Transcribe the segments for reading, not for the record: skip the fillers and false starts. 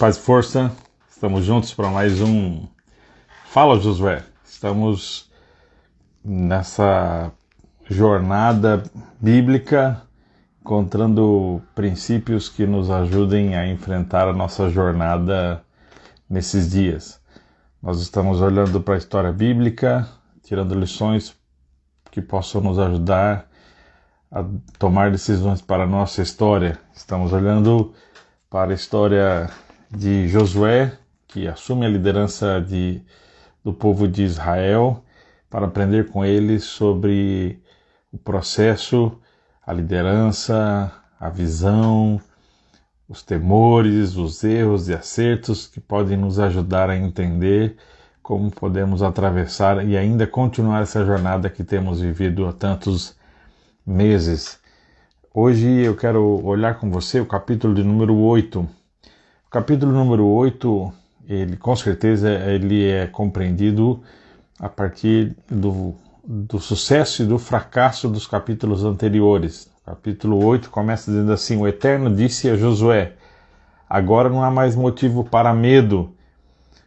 paz e força, estamos juntos para mais um Fala Josué. Estamos nessa jornada bíblica, encontrando princípios que nos ajudem a enfrentar a nossa jornada nesses dias. Nós estamos olhando para a história bíblica, tirando lições que possam nos ajudar a tomar decisões para a nossa história. Estamos olhando para a história de Josué, que assume a liderança do povo de Israel, para aprender com ele sobre o processo, a liderança, a visão, os temores, os erros e acertos que podem nos ajudar a entender como podemos atravessar e ainda continuar essa jornada que temos vivido há tantos meses. Hoje eu quero olhar com você o capítulo de número 8. O capítulo número 8, ele com certeza ele é compreendido a partir do sucesso e do fracasso dos capítulos anteriores. O capítulo 8 começa dizendo assim: o Eterno disse a Josué: agora não há mais motivo para medo.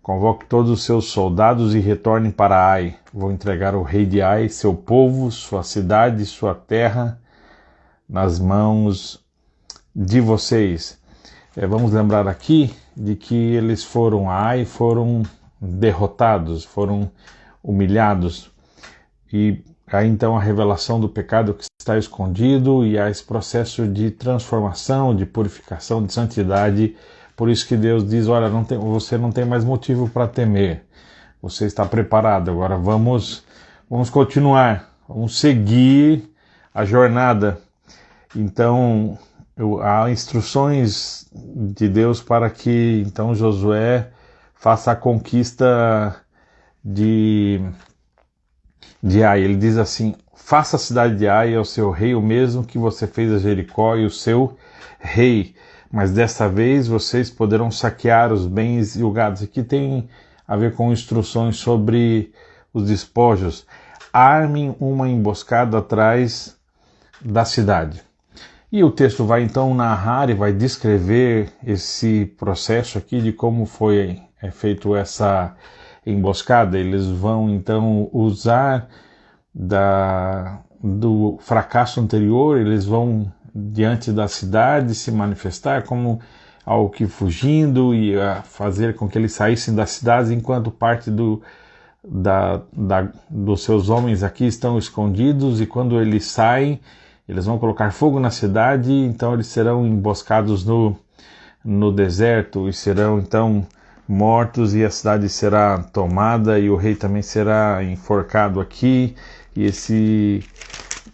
Convoque todos os seus soldados e retornem para Ai. Vou entregar o rei de Ai, seu povo, sua cidade e sua terra nas mãos de vocês. Vamos lembrar aqui de que eles foram a Ai, foram derrotados, foram humilhados. E há então a revelação do pecado que está escondido e há esse processo de transformação, de purificação, de santidade. Por isso que Deus diz: olha, você não tem mais motivo para temer. Você está preparado. Agora vamos continuar, vamos seguir a jornada. Então, há instruções de Deus para que então Josué faça a conquista de Ai. Ele diz assim: faça a cidade de Ai ao seu rei o mesmo que você fez a Jericó e o seu rei, mas dessa vez vocês poderão saquear os bens e o gado. Aqui tem a ver com instruções sobre os despojos. Armem uma emboscada atrás da cidade. E o texto vai então narrar e vai descrever esse processo aqui de como foi feito essa emboscada. Eles vão então usar do fracasso anterior, eles vão diante da cidade se manifestar como algo que fugindo e fazer com que eles saíssem da cidade, enquanto parte dos seus homens aqui estão escondidos, e quando eles saem, eles vão colocar fogo na cidade, então eles serão emboscados no deserto e serão então mortos, e a cidade será tomada e o rei também será enforcado aqui. E esse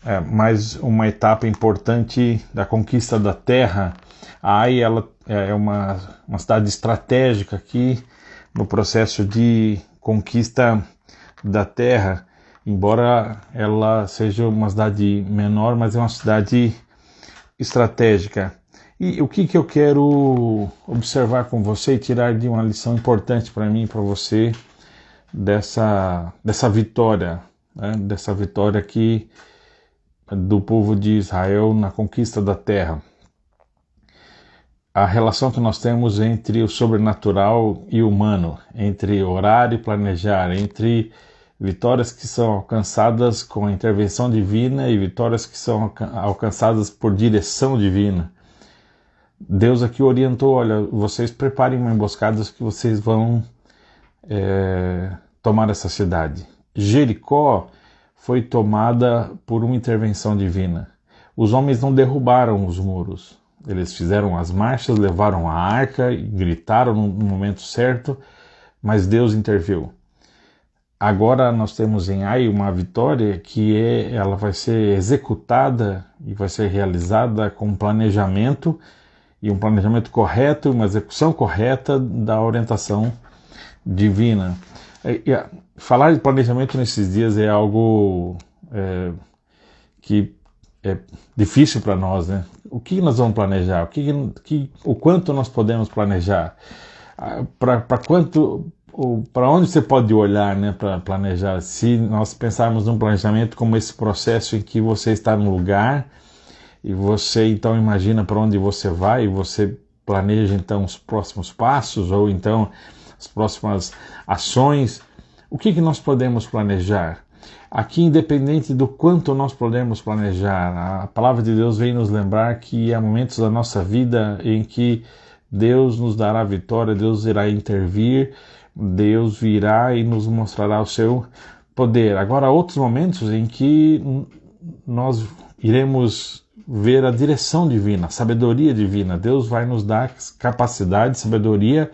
é mais uma etapa importante da conquista da terra. A Ai, ela é uma cidade estratégica aqui no processo de conquista da terra. Embora ela seja uma cidade menor, mas é uma cidade estratégica. E o que eu quero observar com você e tirar de uma lição importante para mim e para você dessa vitória, né? Dessa vitória aqui do povo de Israel na conquista da terra. A relação que nós temos entre o sobrenatural e o humano, entre orar e planejar, entre vitórias que são alcançadas com a intervenção divina e vitórias que são alcançadas por direção divina. Deus aqui orientou: olha, vocês preparem uma emboscada que vocês vão tomar essa cidade. Jericó foi tomada por uma intervenção divina. Os homens não derrubaram os muros. Eles fizeram as marchas, levaram a arca e gritaram no momento certo, mas Deus interviu. Agora nós temos em Ai uma vitória que ela vai ser executada e vai ser realizada com um planejamento correto, uma execução correta da orientação divina. Falar de planejamento nesses dias é algo que é difícil para nós, né? O que nós vamos planejar? O quanto nós podemos planejar? Para onde você pode olhar, né, para planejar? Se nós pensarmos num planejamento como esse processo em que você está no lugar e você então imagina para onde você vai, e você planeja então os próximos passos ou então as próximas ações. O que nós podemos planejar? Aqui, independente do quanto nós podemos planejar, a palavra de Deus vem nos lembrar que há momentos da nossa vida em que Deus nos dará vitória, Deus irá intervir, Deus virá e nos mostrará o seu poder. Agora, há outros momentos em que nós iremos ver a direção divina, a sabedoria divina. Deus vai nos dar capacidade, sabedoria,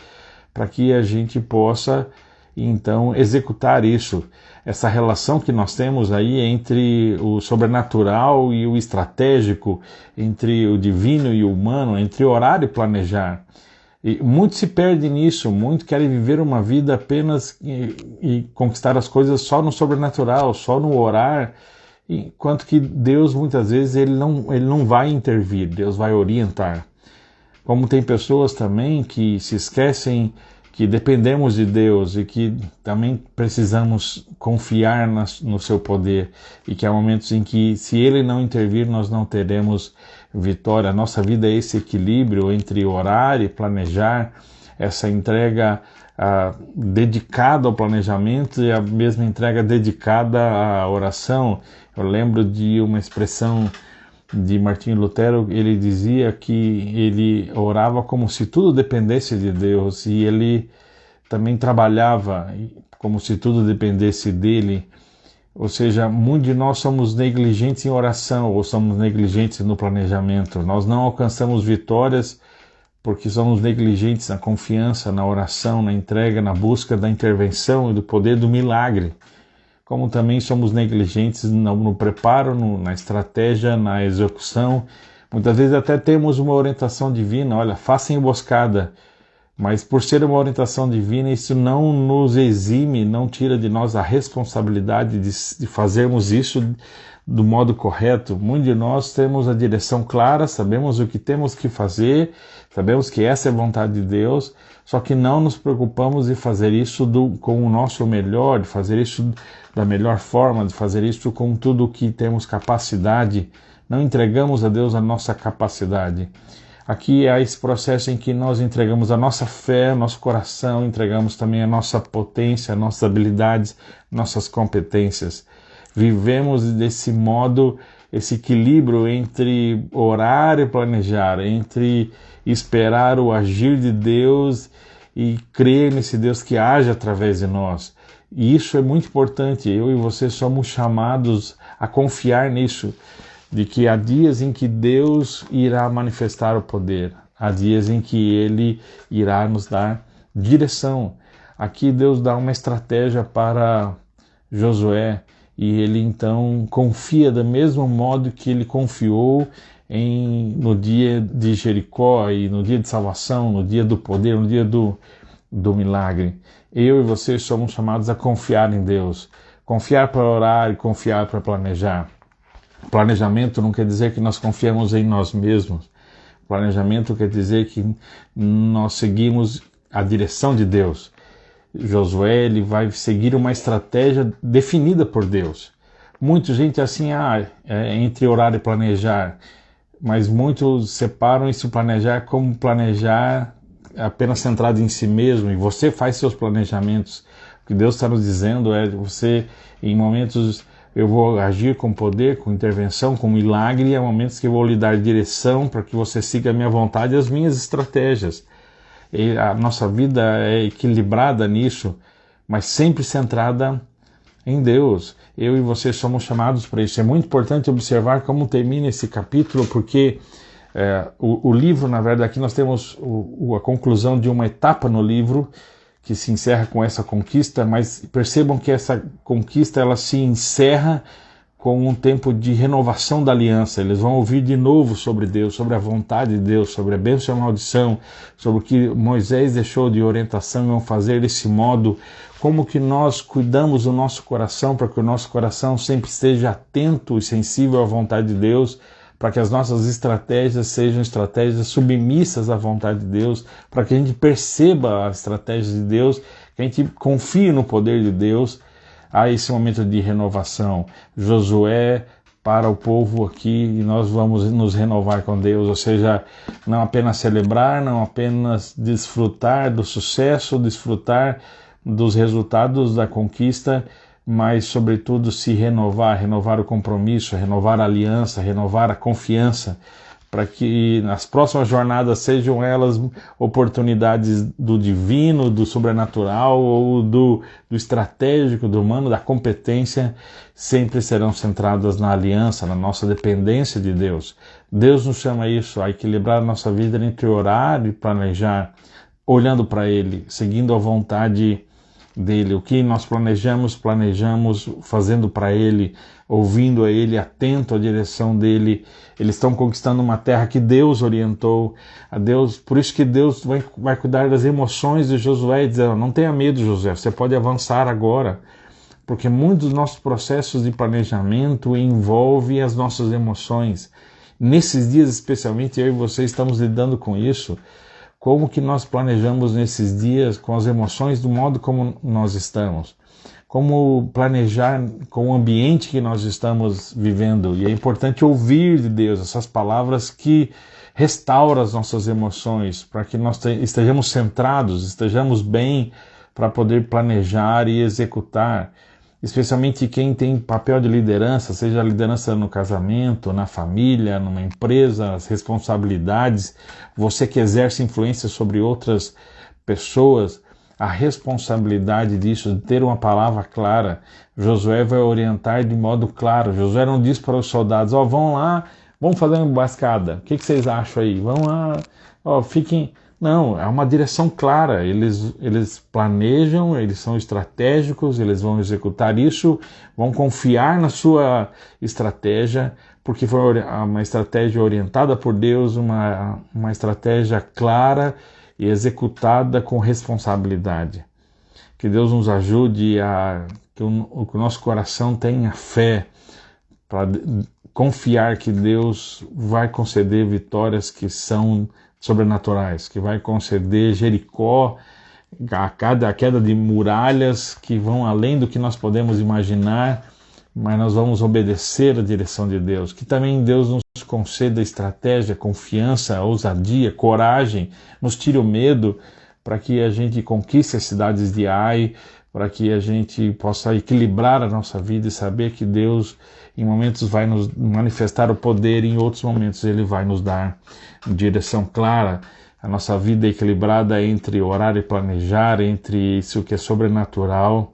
para que a gente possa, então, executar isso. Essa relação que nós temos aí entre o sobrenatural e o estratégico, entre o divino e o humano, entre orar e planejar. E muito se perde nisso, muito querem viver uma vida apenas e conquistar as coisas só no sobrenatural, só no orar, enquanto que Deus muitas vezes ele não vai intervir, Deus vai orientar. Como tem pessoas também que se esquecem que dependemos de Deus e que também precisamos confiar no seu poder e que há momentos em que, se Ele não intervir, nós não teremos vitória. A nossa vida é esse equilíbrio entre orar e planejar, essa entrega dedicada ao planejamento e a mesma entrega dedicada à oração. Eu lembro de uma expressão de Martinho Lutero. Ele dizia que ele orava como se tudo dependesse de Deus e ele também trabalhava como se tudo dependesse dele. Ou seja, muitos de nós somos negligentes em oração ou somos negligentes no planejamento. Nós não alcançamos vitórias porque somos negligentes na confiança, na oração, na entrega, na busca da intervenção e do poder do milagre. Como também somos negligentes no preparo, na estratégia, na execução. Muitas vezes até temos uma orientação divina, olha, faça emboscada, mas por ser uma orientação divina, isso não nos exime, não tira de nós a responsabilidade de fazermos isso do modo correto. Muitos de nós temos a direção clara, sabemos o que temos que fazer, sabemos que essa é a vontade de Deus, só que não nos preocupamos de fazer isso com o nosso melhor, de fazer isso da melhor forma, de fazer isso com tudo o que temos capacidade. Não entregamos a Deus a nossa capacidade. Aqui há esse processo em que nós entregamos a nossa fé, nosso coração, entregamos também a nossa potência, nossas habilidades, nossas competências. Vivemos desse modo, esse equilíbrio entre orar e planejar, entre esperar o agir de Deus e crer nesse Deus que age através de nós. E isso é muito importante. Eu e você somos chamados a confiar nisso, de que há dias em que Deus irá manifestar o poder, há dias em que Ele irá nos dar direção. Aqui Deus dá uma estratégia para Josué e ele então confia do mesmo modo que ele confiou no dia de Jericó e no dia de salvação, no dia do poder, no dia do milagre. Eu e você somos chamados a confiar em Deus, confiar para orar e confiar para planejar. Planejamento não quer dizer que nós confiamos em nós mesmos. Planejamento quer dizer que nós seguimos a direção de Deus. Josué ele vai seguir uma estratégia definida por Deus. Muita gente assim, entre orar e planejar, mas muitos separam esse planejar como planejar apenas centrado em si mesmo, e você faz seus planejamentos. O que Deus está nos dizendo é você, em momentos, eu vou agir com poder, com intervenção, com milagre, e há momentos que eu vou lhe dar direção para que você siga a minha vontade e as minhas estratégias. E a nossa vida é equilibrada nisso, mas sempre centrada em Deus. Eu e você somos chamados para isso. É muito importante observar como termina esse capítulo, porque o livro, na verdade, aqui nós temos a conclusão de uma etapa no livro que se encerra com essa conquista, mas percebam que essa conquista ela se encerra com um tempo de renovação da aliança. Eles vão ouvir de novo sobre Deus, sobre a vontade de Deus, sobre a bênção e a maldição, sobre o que Moisés deixou de orientação e vão fazer desse modo. Como que nós cuidamos do nosso coração para que o nosso coração sempre esteja atento e sensível à vontade de Deus, para que as nossas estratégias sejam estratégias submissas à vontade de Deus, para que a gente perceba a estratégia de Deus, que a gente confie no poder de Deus. Há esse momento de renovação. Josué para o povo aqui e nós vamos nos renovar com Deus, ou seja, não apenas celebrar, não apenas desfrutar do sucesso, desfrutar dos resultados da conquista, mas sobretudo se renovar o compromisso, renovar a aliança, renovar a confiança, para que nas próximas jornadas sejam elas oportunidades do divino, do sobrenatural ou do estratégico, do humano, da competência, sempre serão centradas na aliança, na nossa dependência de Deus. Deus nos chama isso, a equilibrar a nossa vida entre orar e planejar, olhando para Ele, seguindo a vontade dele. O que nós planejamos fazendo para Ele, ouvindo a Ele, atento à direção dele. Eles estão conquistando uma terra que Deus orientou a Deus. Por isso que Deus vai cuidar das emoções de Josué e dizer: não tenha medo, Josué, você pode avançar agora. Porque muitos dos nossos processos de planejamento envolvem as nossas emoções. Nesses dias, especialmente, eu e você estamos lidando com isso. Como que nós planejamos nesses dias com as emoções do modo como nós estamos? Como planejar com o ambiente que nós estamos vivendo? E é importante ouvir de Deus essas palavras que restauram as nossas emoções, para que nós estejamos centrados, estejamos bem para poder planejar e executar. Especialmente quem tem papel de liderança, seja a liderança no casamento, na família, numa empresa, as responsabilidades, você que exerce influência sobre outras pessoas, a responsabilidade disso, de ter uma palavra clara. Josué vai orientar de modo claro. Josué não diz para os soldados: vão lá, vamos fazer uma emboscada, o que vocês acham aí? Vão lá, fiquem... Não, é uma direção clara, eles planejam, eles são estratégicos, eles vão executar isso, vão confiar na sua estratégia, porque foi uma estratégia orientada por Deus, uma estratégia clara e executada com responsabilidade. Que Deus nos ajude que o nosso coração tenha fé para confiar que Deus vai conceder vitórias que são sobrenaturais, que vai conceder Jericó, a queda de muralhas que vão além do que nós podemos imaginar, mas nós vamos obedecer a direção de Deus. Que também Deus nos conceda estratégia, confiança, ousadia, coragem, nos tire o medo, para que a gente conquiste as cidades de Ai, para que a gente possa equilibrar a nossa vida e saber que Deus em momentos vai nos manifestar o poder, em outros momentos Ele vai nos dar direção clara. A nossa vida é equilibrada entre orar e planejar, entre isso que é sobrenatural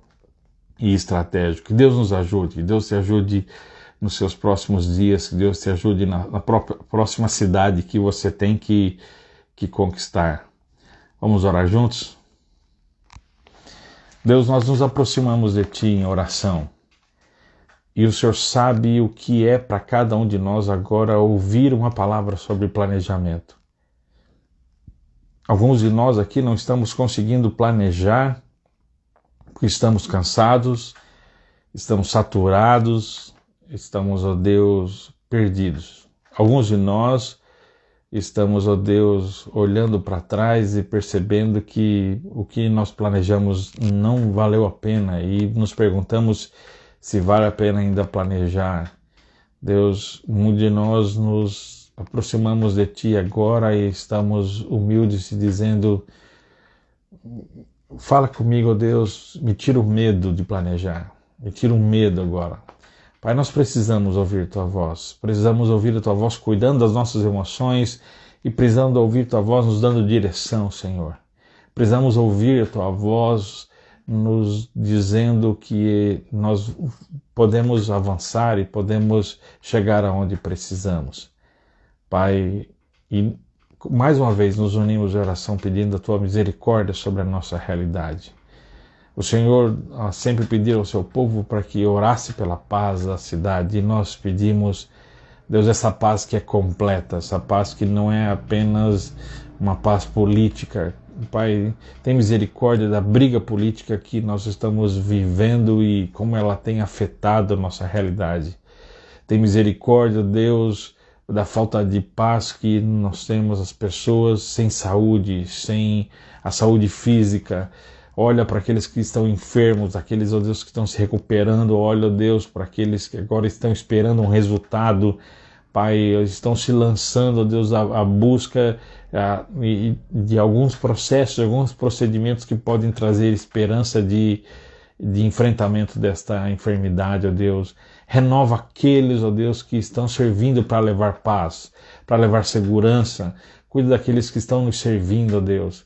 e estratégico. Que Deus nos ajude, que Deus te ajude nos seus próximos dias, que Deus te ajude na próxima cidade que você tem que conquistar. Vamos orar juntos? Deus, nós nos aproximamos de Ti em oração. E o Senhor sabe o que é para cada um de nós agora ouvir uma palavra sobre planejamento. Alguns de nós aqui não estamos conseguindo planejar, porque estamos cansados, estamos saturados, estamos, ó Deus, perdidos. Alguns de nós estamos, ó Deus, olhando para trás e percebendo que o que nós planejamos não valeu a pena e nos perguntamos se vale a pena ainda planejar. Deus, muitos de nós nos aproximamos de Ti agora e estamos humildes e dizendo: fala comigo, Deus, me tira o medo de planejar, me tira o medo agora. Pai, nós precisamos ouvir Tua voz, precisamos ouvir a Tua voz cuidando das nossas emoções e precisamos ouvir Tua voz nos dando direção, Senhor. Precisamos ouvir a Tua voz nos dizendo que nós podemos avançar e podemos chegar aonde precisamos. Pai, e mais uma vez nos unimos em oração pedindo a Tua misericórdia sobre a nossa realidade. O Senhor sempre pediu ao seu povo para que orasse pela paz da cidade, e nós pedimos, Deus, essa paz que é completa, essa paz que não é apenas uma paz política. Pai, tem misericórdia da briga política que nós estamos vivendo e como ela tem afetado a nossa realidade. Tem misericórdia, Deus, da falta de paz que nós temos, as pessoas sem saúde, sem a saúde física. Olha para aqueles que estão enfermos, aqueles, ó Deus, que estão se recuperando. Olha, ó Deus, para aqueles que agora estão esperando um resultado. Pai, estão se lançando, ó Deus, à busca de alguns processos, de alguns procedimentos que podem trazer esperança de enfrentamento desta enfermidade, ó Deus. Renova aqueles, ó Deus, que estão servindo para levar paz, para levar segurança. Cuida daqueles que estão nos servindo, ó Deus.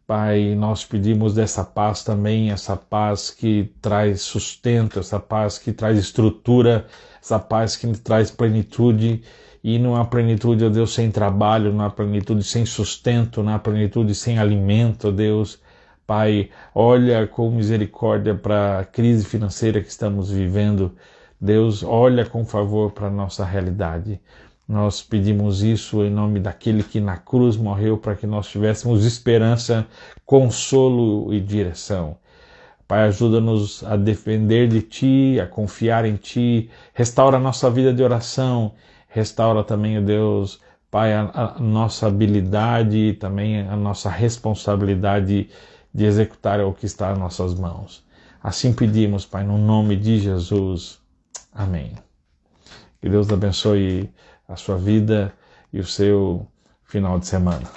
Pai, nós pedimos dessa paz também, essa paz que traz sustento, essa paz que traz estrutura, essa paz que traz plenitude. E não há plenitude, ó Deus, sem trabalho, não há plenitude sem sustento, não há plenitude sem alimento, ó Deus. Pai, olha com misericórdia para a crise financeira que estamos vivendo. Deus, olha com favor para a nossa realidade. Nós pedimos isso em nome daquele que na cruz morreu para que nós tivéssemos esperança, consolo e direção. Pai, ajuda-nos a depender de Ti, a confiar em Ti. Restaura a nossa vida de oração. Restaura também, ó Deus, Pai, a nossa habilidade e também a nossa responsabilidade de executar o que está em nossas mãos. Assim pedimos, Pai, no nome de Jesus. Amém. Que Deus abençoe a sua vida e o seu final de semana.